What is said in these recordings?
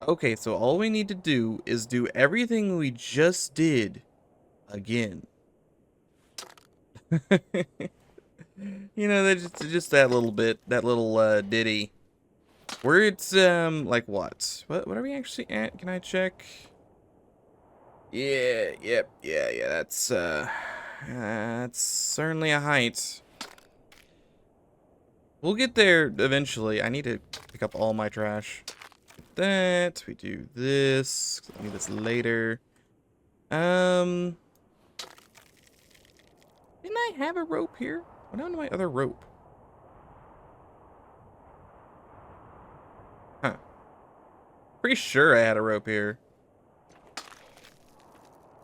Okay, so all we need to do is do everything we just did again. You know, that's just that little bit, that little ditty. Where it's like what are we actually at? Can I check? Yeah, yep, yeah, that's certainly a height. We'll get there eventually. I need to pick up all my trash. That we do this. I need this later. Didn't I have a rope here? What happened to my other rope? Huh. Pretty sure I had a rope here.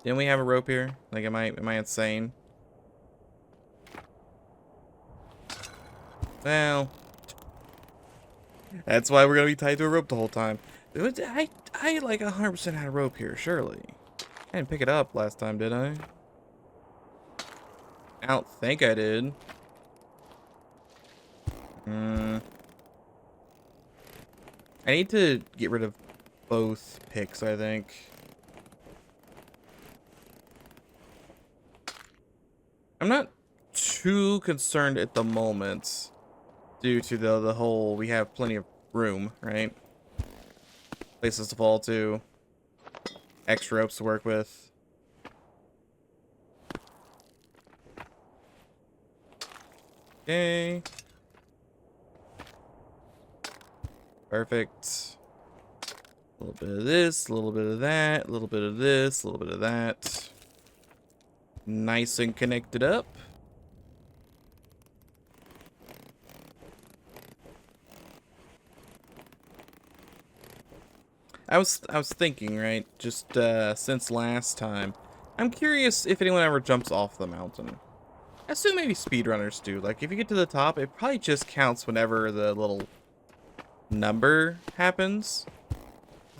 Didn't we have a rope here? Like, am I insane? Well, that's why we're gonna be tied to a rope the whole time. I like 100% had a rope here, surely. I didn't pick it up last time, did I? I don't think I did. I need to get rid of both picks, I think. I'm not too concerned at the moment due to the whole we have plenty of room, right? Places to fall to. Extra ropes to work with. Okay. Perfect. A little bit of this, a little bit of that, a little bit of this, a little bit of that. Nice and connected up. I was thinking, right, just since last time, I'm curious if anyone ever jumps off the mountain. I assume maybe speedrunners do. Like, if you get to the top, it probably just counts whenever the little number happens.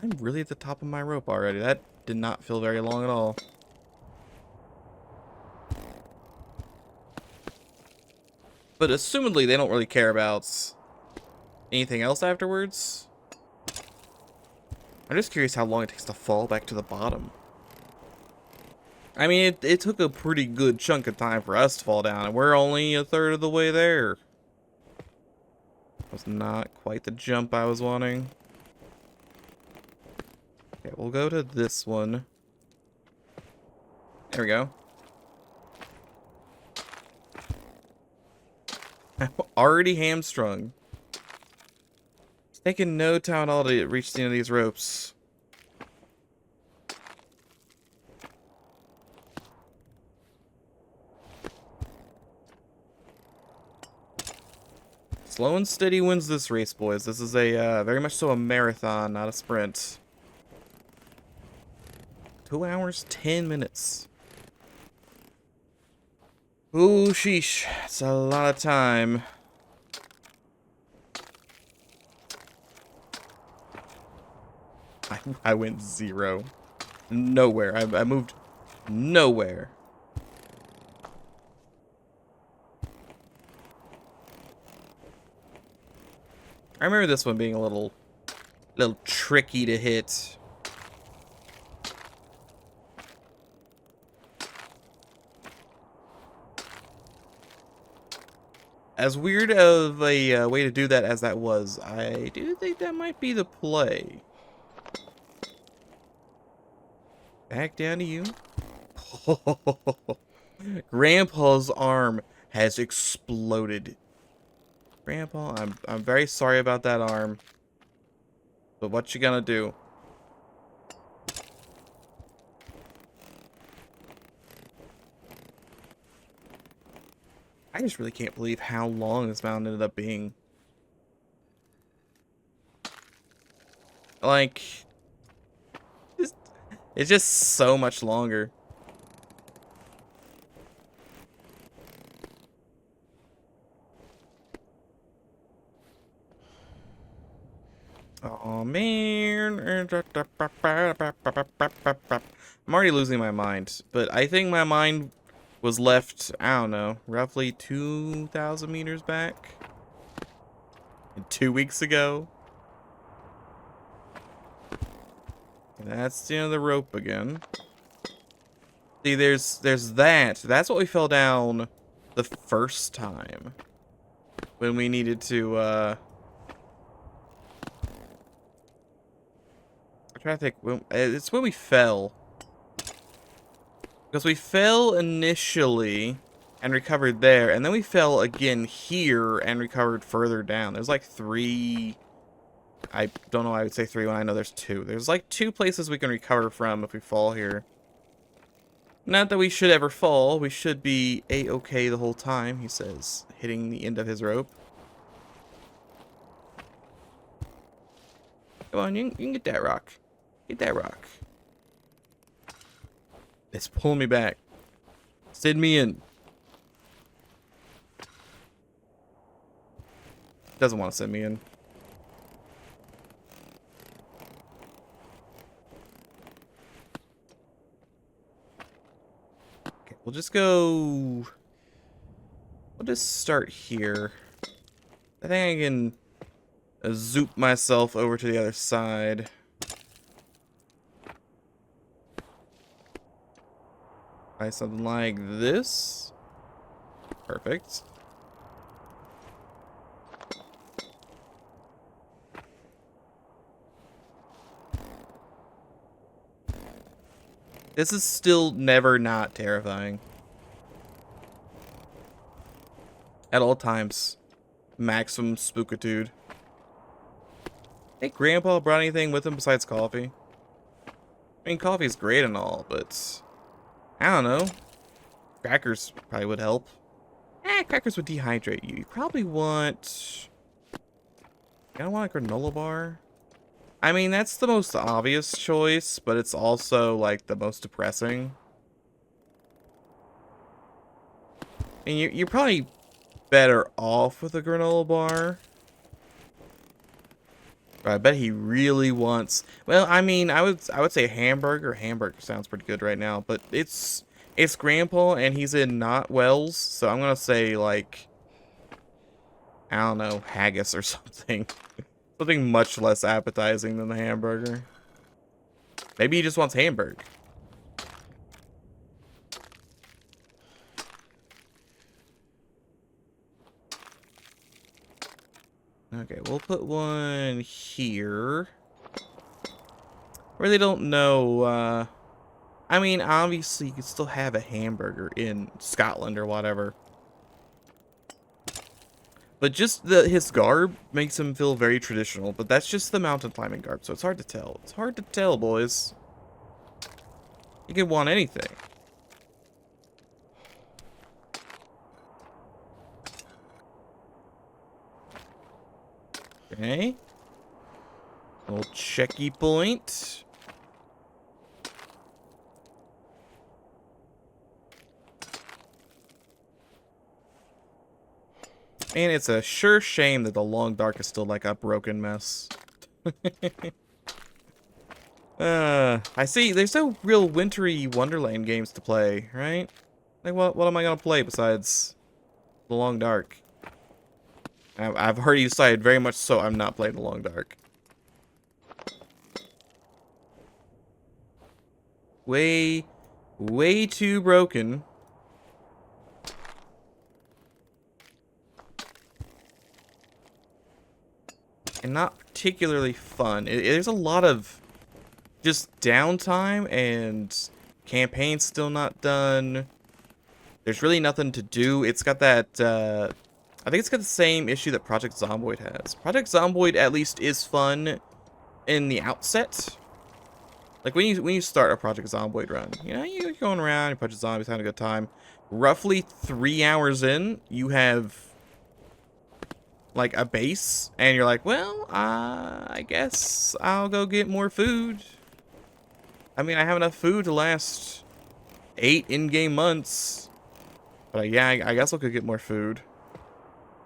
I'm really at the top of my rope already. That did not feel very long at all. But assumedly, they don't really care about anything else afterwards. I'm just curious how long it takes to fall back to the bottom. I mean, it took a pretty good chunk of time for us to fall down, and we're only a third of the way there. Was not quite the jump I was wanting. Okay, we'll go to this one. There we go. I'm already hamstrung. It's taking no time at all to reach the end of these ropes. Slow and steady wins this race, boys. This is a very much so a marathon, not a sprint. 2 hours, 10 minutes. Ooh, sheesh. It's a lot of time. I went 0. Nowhere. I moved nowhere. I remember this one being a little tricky to hit. As weird of a way to do that as that was, I do think that might be the play. Back down to you. Grandpa's arm has exploded. Grandpa, I'm very sorry about that arm. But what you gonna do? I just really can't believe how long this mountain ended up being. Like, it's just so much longer. Oh man. I'm already losing my mind, but I think my mind was left, I don't know, roughly 2,000 meters back. 2 weeks ago. That's the end of the rope again. See, there's that. That's what we fell down the first time. When we needed to, I'm trying to think. It's when we fell. Because we fell initially and recovered there, and then we fell again here and recovered further down. There's like 3... I don't know why I would say 3 when I know there's 2. There's like 2 places we can recover from if we fall here. Not that we should ever fall. We should be A-okay the whole time, he says, hitting the end of his rope. Come on, you can get that rock. Get that rock. It's pulling me back. Send me in. Doesn't want to send me in. Okay, we'll just go... We'll just start here. I think I can zoop myself over to the other side. Try something like this. Perfect. This is still never not terrifying. At all times. Maximum spookitude. Hey, Grandpa brought anything with him besides coffee? I mean, coffee's great and all, but... I don't know. Crackers probably would help. Crackers would dehydrate you. You probably want... You don't want a granola bar? I mean, that's the most obvious choice, but it's also, like, the most depressing. And you're probably better off with a granola bar. I bet he really wants... Well, I mean, I would say hamburger. Hamburger sounds pretty good right now, but it's Grandpa, and he's in not Wells, so I'm gonna say, like, I don't know, haggis or something. Something much less appetizing than the hamburger. Maybe he just wants hamburger. Okay, we'll put one here. Really don't know, I mean, obviously you could still have a hamburger in Scotland or whatever. But just his garb makes him feel very traditional, but that's just the mountain climbing garb, so it's hard to tell. It's hard to tell, boys. You could want anything. Okay. Little checky point. And it's a sure shame that the Long Dark is still like a broken mess. I see. There's no real wintry Wonderland games to play, right? Like, what am I gonna play besides the Long Dark? I've already decided very much so I'm not playing the Long Dark. Way too broken. And not particularly fun. There's a lot of just downtime, and campaign's still not done. There's really nothing to do. It's got that, I think it's got the same issue that Project Zomboid has. Project Zomboid at least is fun in the outset. Like when you start a Project Zomboid run, you know, you're going around, you punch zombies, having a good time. Roughly 3 hours in, you have like a base, and you're like, well, I guess I'll go get more food. I mean, I have enough food to last 8 in-game months. But yeah, I guess I'll go get more food.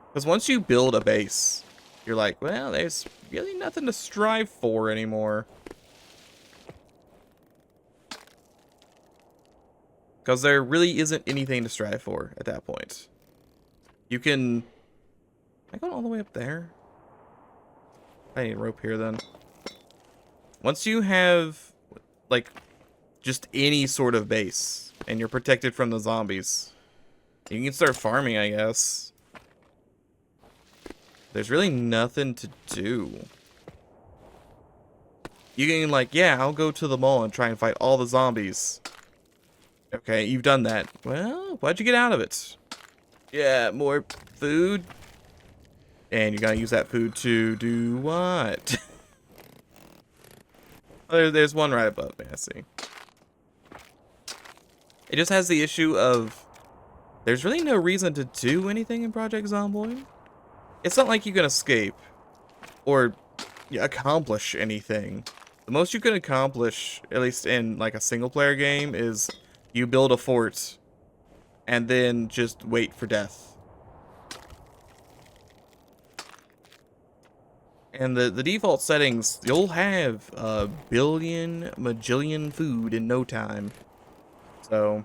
Because once you build a base, you're like, well, there's really nothing to strive for anymore. Because there really isn't anything to strive for at that point. You can... Am I going all the way up there? I need a rope here then. Once you have like, just any sort of base, and you're protected from the zombies. You can start farming, I guess. There's really nothing to do. You can, like, yeah, I'll go to the mall and try and fight all the zombies. Okay, you've done that. Well, what'd you get out of it? Yeah, more food. And you're gonna use that food to do what? There's one right above me, I see. It just has the issue of there's really no reason to do anything in Project Zomboid. It's not like you can escape or accomplish anything. The most you can accomplish, at least in like a single player game, is you build a fort and then just wait for death. And the default settings, you'll have a billion majillion food in no time. So,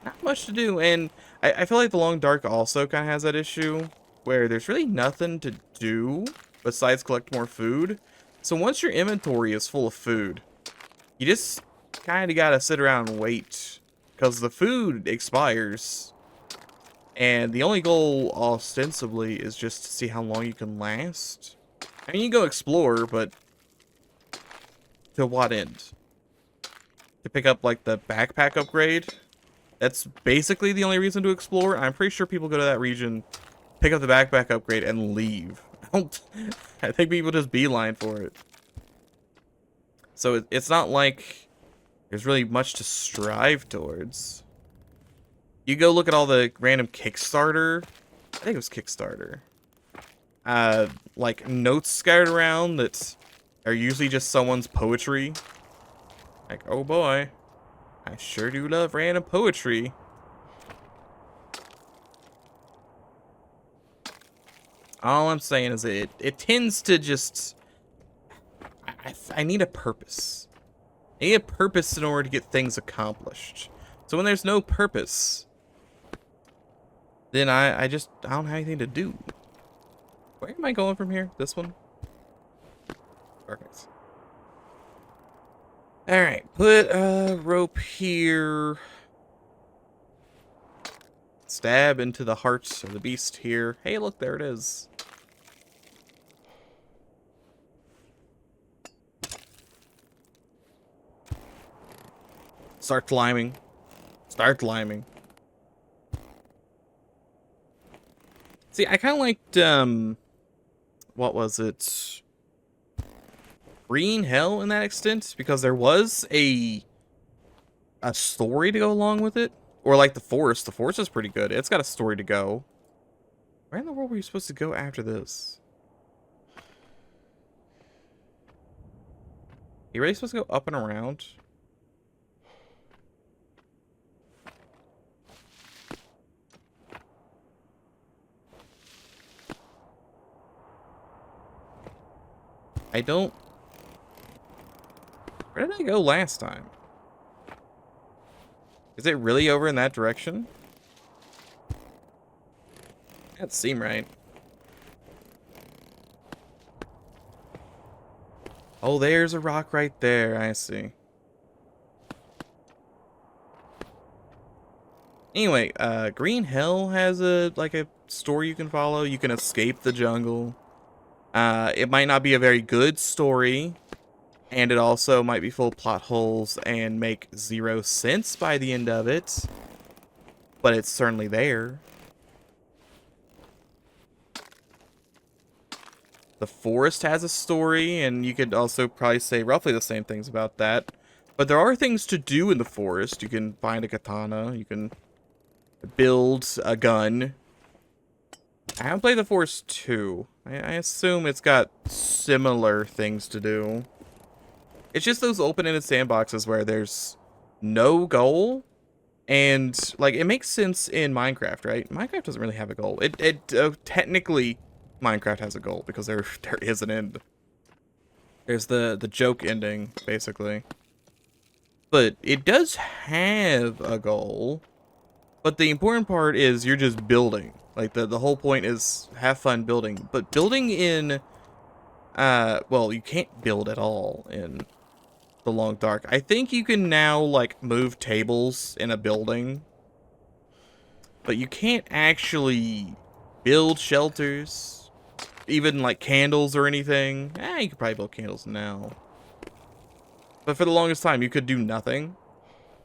not much to do. And I feel like The Long Dark also kind of has that issue, where there's really nothing to do besides collect more food. So once your inventory is full of food, you just kind of gotta sit around and wait, because the food expires. And the only goal, ostensibly, is just to see how long you can last. I mean, you can go explore, but to what end? To pick up, like, the backpack upgrade? That's basically the only reason to explore. I'm pretty sure people go to that region, pick up the backpack upgrade, and leave. I think people just beeline for it. So it's not like there's really much to strive towards. You go look at all the random Kickstarter, I think it was Kickstarter, like notes scattered around that are usually just someone's poetry. Like, oh boy, I sure do love random poetry. All I'm saying is it tends to just, I need a purpose. I need a purpose in order to get things accomplished. So when there's no purpose, then I don't have anything to do. Where am I going from here? This one? Perfect. Alright, put a rope here. Stab into the heart of the beast here. Hey, look, there it is. Start climbing. Start climbing. See, I kind of liked, what was it? Green Hell in that extent, because there was a story to go along with it. Or like the forest. The forest is pretty good. It's got a story to go. Where in the world were you supposed to go after this? You really supposed to go up and around? I don't... Where did I go last time? Is it really over in that direction? That seemed right. Oh, there's a rock right there. I see. Anyway, Green Hell has a story you can follow. You can escape the jungle. It might not be a very good story, and it also might be full of plot holes and make 0 sense by the end of it, but it's certainly there. The forest has a story, and you could also probably say roughly the same things about that. But there are things to do in the forest. You can find a katana, you can build a gun. I haven't played the Forest 2. I assume it's got similar things to do. It's just those open-ended sandboxes where there's no goal. And, like, it makes sense in Minecraft, right? Minecraft doesn't really have a goal. Technically, Minecraft has a goal because there is an end. There's the joke ending, basically. But it does have a goal. But the important part is you're just building. Like, the whole point is have fun building. But building in, well, you can't build at all in the long dark. I think you can now, like, move tables in a building, but you can't actually build shelters, even, like, candles or anything. You could probably build candles now. But for the longest time, you could do nothing.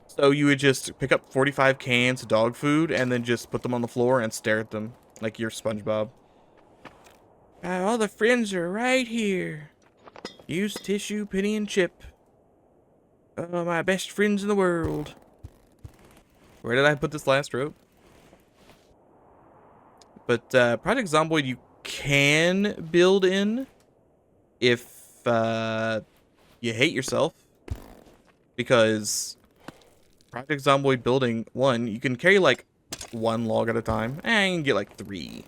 So you would just pick up 45 cans of dog food and then just put them on the floor and stare at them like you're SpongeBob. All the friends are right here. Use tissue, penny, and chip. Oh, my best friends in the world. Where did I put this last rope? But Project Zomboid you can build in if you hate yourself. Because Project Zomboid building 1, you can carry like 1 log at a time. And you can get like 3.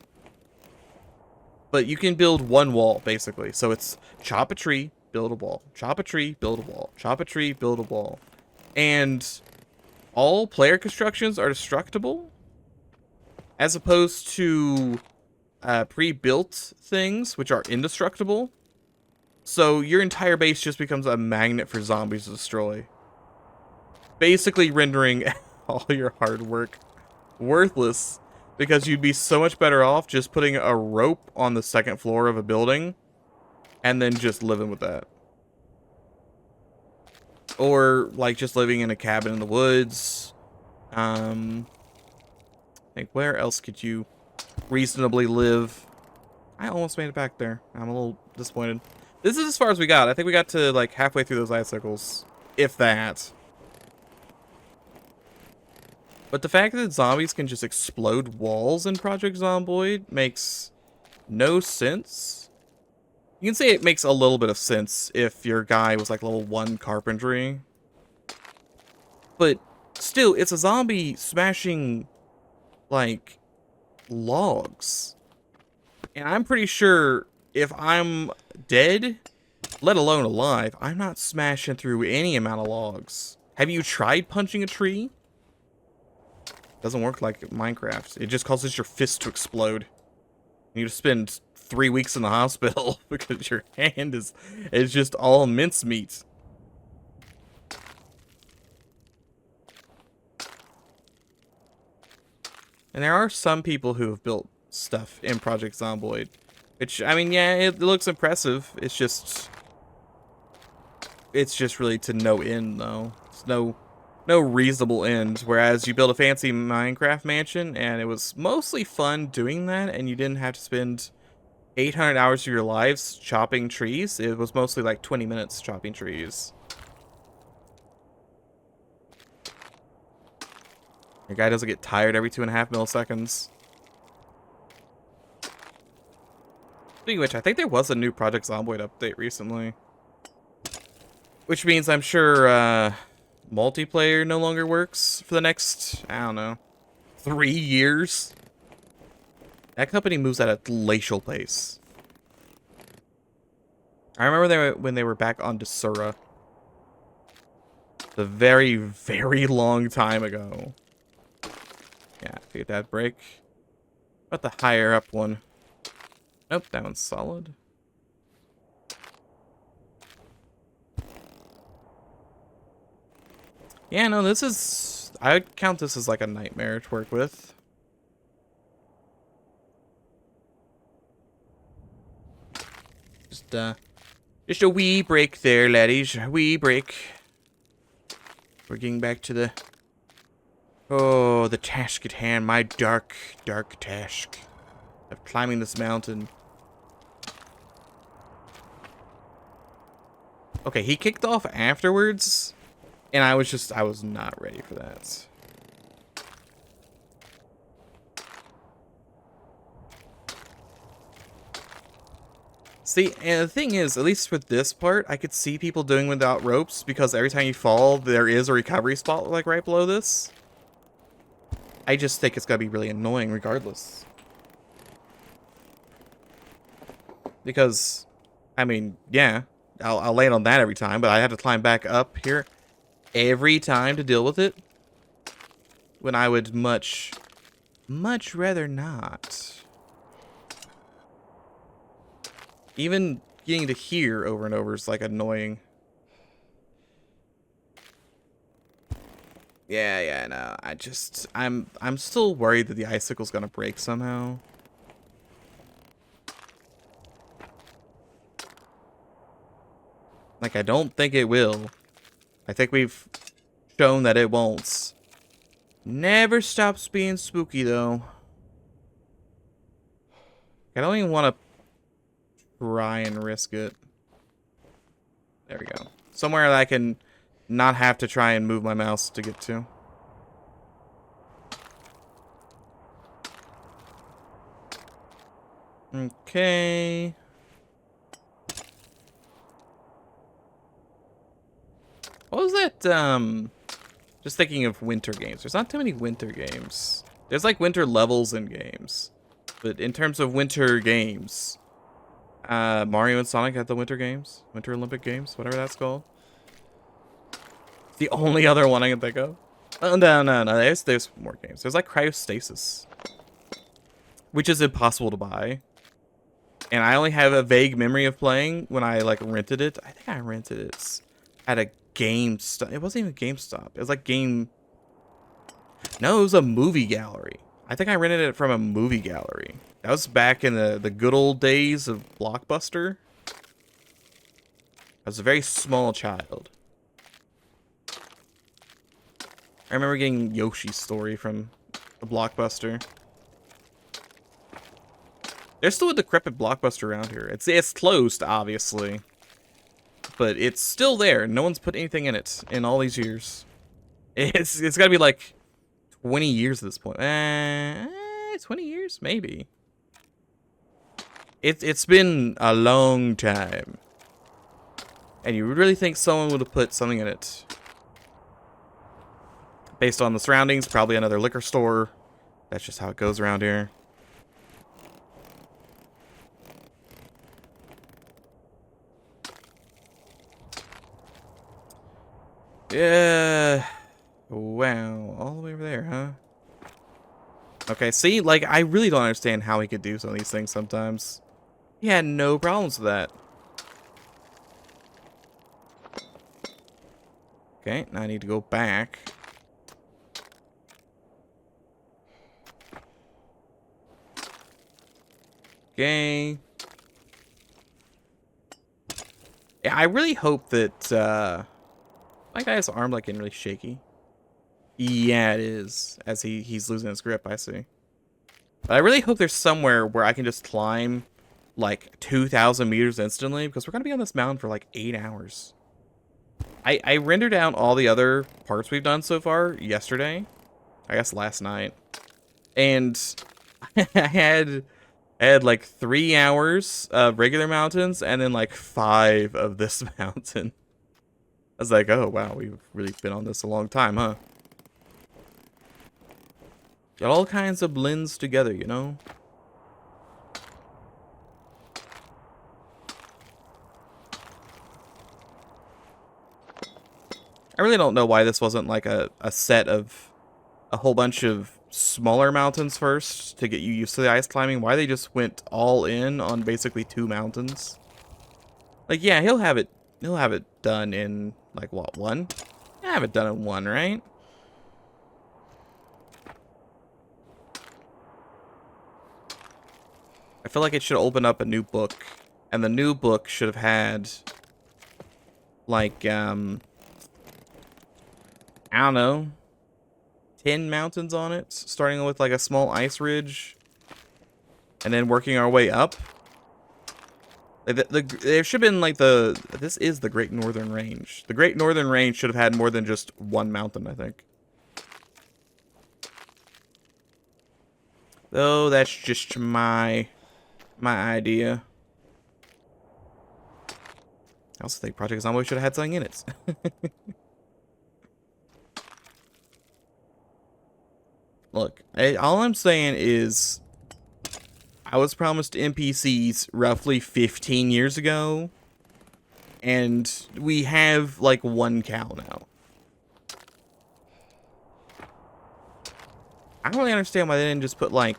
But you can build 1 wall, basically. So it's chop a tree, build a wall. Chop a tree, build a wall. Chop a tree, build a wall. And all player constructions are destructible. As opposed to pre-built things, which are indestructible. So your entire base just becomes a magnet for zombies to destroy. Basically rendering all your hard work worthless. Because you'd be so much better off just putting a rope on the 2nd floor of a building. And then just living with that. Or, like, just living in a cabin in the woods. I think, where else could you reasonably live? I almost made it back there. I'm a little disappointed. This is as far as we got. I think we got to, like, halfway through those icicles. If that. But the fact that zombies can just explode walls in Project Zomboid makes no sense. You can say it makes a little bit of sense if your guy was like level 1 carpentry. But still, it's a zombie smashing, like, logs. And I'm pretty sure if I'm dead, let alone alive, I'm not smashing through any amount of logs. Have you tried punching a tree? Doesn't work like Minecraft. It just causes your fist to explode. You just spend 3 weeks in the hospital because your hand is just all mincemeat. And there are some people who have built stuff in Project Zomboid. Which, I mean, yeah, it looks impressive. It's just really to no end, though. It's no reasonable end. Whereas you build a fancy Minecraft mansion, and it was mostly fun doing that, and you didn't have to spend 800 hours of your lives chopping trees. It was mostly like 20 minutes chopping trees. Your guy doesn't get tired every 2.5 milliseconds. Speaking of which, I think there was a new Project Zomboid update recently. Which means I'm sure multiplayer no longer works for the next, I don't know, 3 years. That company moves at a glacial pace. I remember when they were back on Desura. A very, very long time ago. Yeah, get that break. What about the higher up one? Nope, that one's solid. Yeah, no, this is... I would count this as like a nightmare to work with. Just a wee break there, laddies. A wee break. We're getting back to the... Oh, the task at hand. My dark, dark task of climbing this mountain. Okay, he kicked off afterwards, and I was not ready for that. See, and the thing is, at least with this part, I could see people doing without ropes, because every time you fall, there is a recovery spot, like, right below this. I just think it's gonna be really annoying regardless. Because, I mean, yeah, I'll land on that every time, but I have to climb back up here every time to deal with it. When I would much rather not. Even getting to here over and over is, like, annoying. Yeah, no. I'm still worried that the icicle's gonna break somehow. Like, I don't think it will. I think we've shown that it won't. Never stops being spooky, though. I don't even want to try and risk it. There we go. Somewhere that I can not have to try and move my mouse to get to. Okay. What was that, just thinking of winter games. There's not too many winter games. There's like winter levels in games. But in terms of winter games, Mario and Sonic had the winter games. Winter Olympic Games, whatever that's called. It's the only other one I can think of. Oh, no. There's more games. There's like Cryostasis, which is impossible to buy. And I only have a vague memory of playing when I like rented it. I think I rented it at a GameStop. It wasn't even GameStop. It was like No, it was a movie gallery. I think I rented it from a movie gallery. That was back in the good old days of Blockbuster. I was a very small child. I remember getting Yoshi's Story from the Blockbuster. There's still a decrepit Blockbuster around here. It's closed, obviously. But it's still there. No one's put anything in it in all these years. It's got to be like 20 years at this point. 20 years? Maybe. It's been a long time. And you really think someone would have put something in it? Based on the surroundings, probably another liquor store. That's just how it goes around here. Yeah. Wow. All the way over there, huh? Okay, see? Like, I really don't understand how he could do some of these things sometimes. He had no problems with that. Okay, now I need to go back. Okay. Yeah, I really hope that, my guy's arm, like, getting really shaky. Yeah, it is. As he's losing his grip, I see. But I really hope there's somewhere where I can just climb, like, 2,000 meters instantly, because we're going to be on this mountain for, like, 8 hours. I rendered out all the other parts we've done so far yesterday. I guess last night. And I had like 3 hours of regular mountains, and then, like, 5 of this mountain. I was like, oh, wow, we've really been on this a long time, huh? It all kinds of blends together, you know? I really don't know why this wasn't like a set of a whole bunch of smaller mountains first to get you used to the ice climbing. Why they just went all in on basically 2 mountains. Like, yeah, he'll have it done in, like, what, 1? Have it done in 1, right? I feel like it should open up a new book, and the new book should have had, like, I don't know, 10 mountains on it, starting with, like, a small ice ridge, and then working our way up. There should have been, like, this is the Great Northern Range. The Great Northern Range should have had more than just 1 mountain, I think. Though, that's just my idea. I also think Project Zomboid should have had something in it. Look, all I'm saying is I was promised NPCs roughly 15 years ago, and we have, like, 1 cow now. I don't really understand why they didn't just put, like,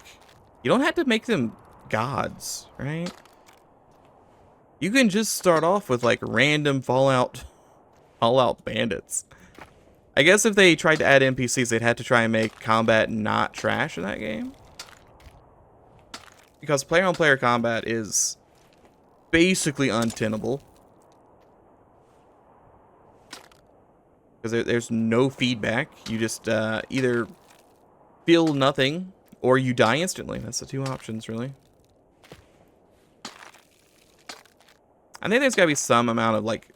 you don't have to make them gods, right? You can just start off with, like, random Fallout bandits. I guess if they tried to add NPCs, they'd have to try and make combat not trash in that game. Because player-on-player combat is basically untenable. Because there's no feedback. You just either feel nothing or you die instantly. That's the two options, really. I think there's got to be some amount of, like...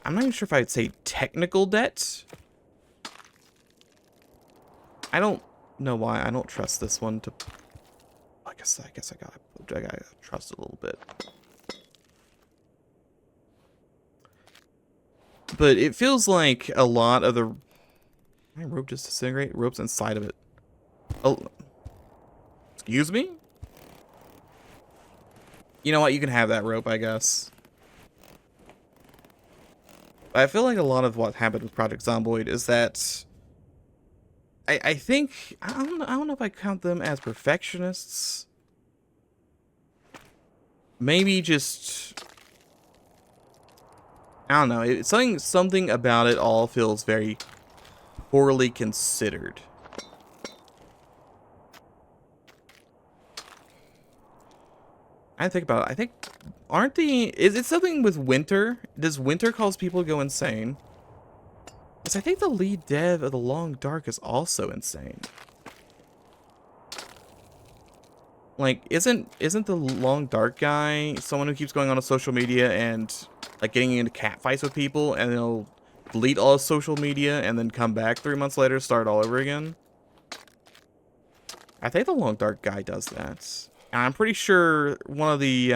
I'm not even sure if I'd say technical debt. I don't know why I don't trust this one to... I guess I gotta trust it a little bit. But it feels like a lot of the... My rope just disintegrate? Rope's inside of it. Oh. Excuse me? You know what? You can have that rope, I guess. I feel like a lot of what happened with Project Zomboid is that... I think... I don't know if I count them as perfectionists. Maybe just... I don't know. It's something about it all feels very poorly considered. I think about it. I think... Aren't the... Is it something with winter? Does winter cause people to go insane? Because I think the lead dev of The Long Dark is also insane. Like, isn't the Long Dark guy someone who keeps going on to social media and, like, getting into catfights with people, and he'll delete all his social media and then come back 3 months later, start all over again? I think the Long Dark guy does that. And I'm pretty sure one of the,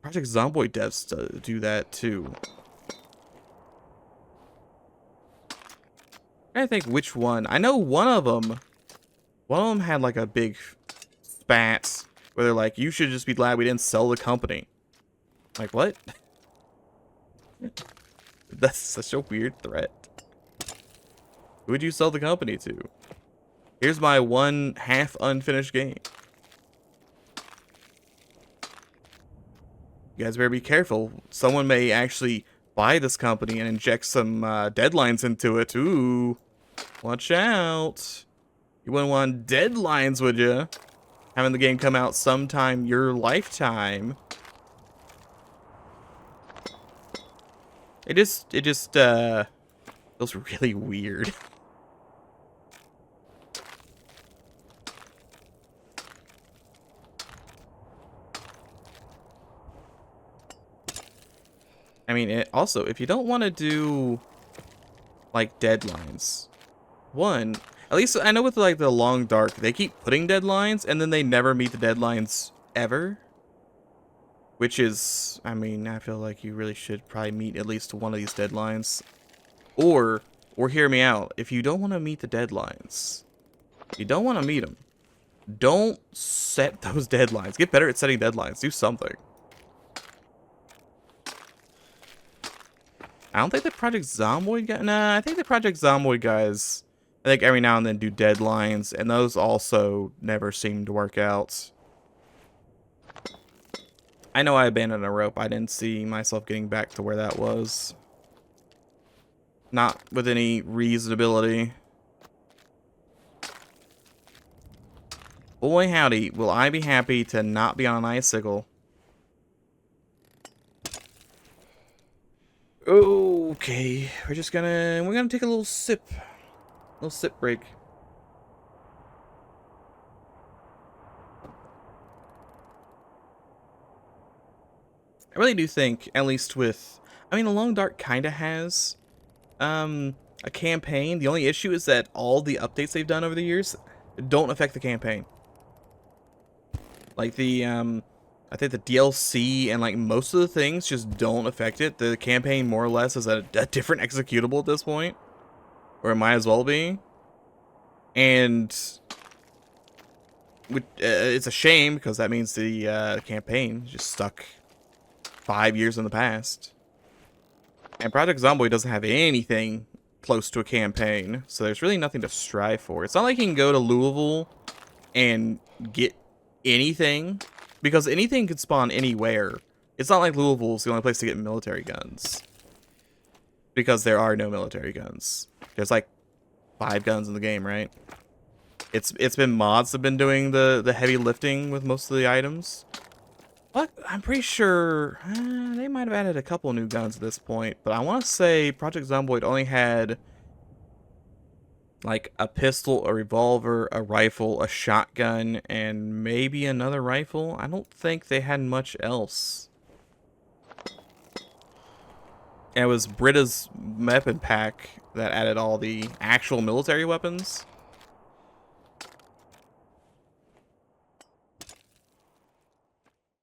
Project Zomboid devs do that, too. I think which one. I know one of them had like a big spat where they're like, you should just be glad we didn't sell the company. Like, what? That's such a weird threat. Who would you sell the company to? Here's my one half unfinished game. You guys better be careful. Someone may actually buy this company and inject some deadlines into it. Ooh. Watch out. You wouldn't want deadlines, would you? Having the game come out sometime your lifetime. It just feels really weird. I mean, also, if you don't want to do, like, deadlines, at least I know with, like, The Long Dark, they keep putting deadlines, and then they never meet the deadlines ever. Which is, I mean, I feel like you really should probably meet at least one of these deadlines. Or hear me out, if you don't want to meet the deadlines, you don't want to meet them, don't set those deadlines. Get better at setting deadlines. Do something. I don't think the Project Zomboid guy... Nah, I think the Project Zomboid guys, I think every now and then do deadlines, and those also never seem to work out. I know I abandoned a rope. I didn't see myself getting back to where that was. Not with any reasonability. Boy howdy, will I be happy to not be on an icicle. Okay, we're gonna take a little sip break. I really do think, at least with, I mean, The Long Dark kinda has a campaign. The only issue is that all the updates they've done over the years don't affect the campaign. Like the I think the DLC and like most of the things just don't affect it. The campaign more or less is a different executable at this point, or it might as well be. And it's a shame because that means the campaign just stuck 5 years in the past. And Project Zomboid doesn't have anything close to a campaign, so there's really nothing to strive for. It's not like you can go to Louisville and get anything, because anything could spawn anywhere. It's not like Louisville's the only place to get military guns. because there are no military guns. There's like 5 guns in the game, right? It's been mods that have been doing the heavy lifting with most of the items. But I'm pretty sure they might have added a couple new guns at this point. But I want to say Project Zomboid only had like a pistol, a revolver, a rifle, a shotgun, and maybe another rifle. I don't think they had much else. And it was Britta's weapon pack that added all the actual military weapons.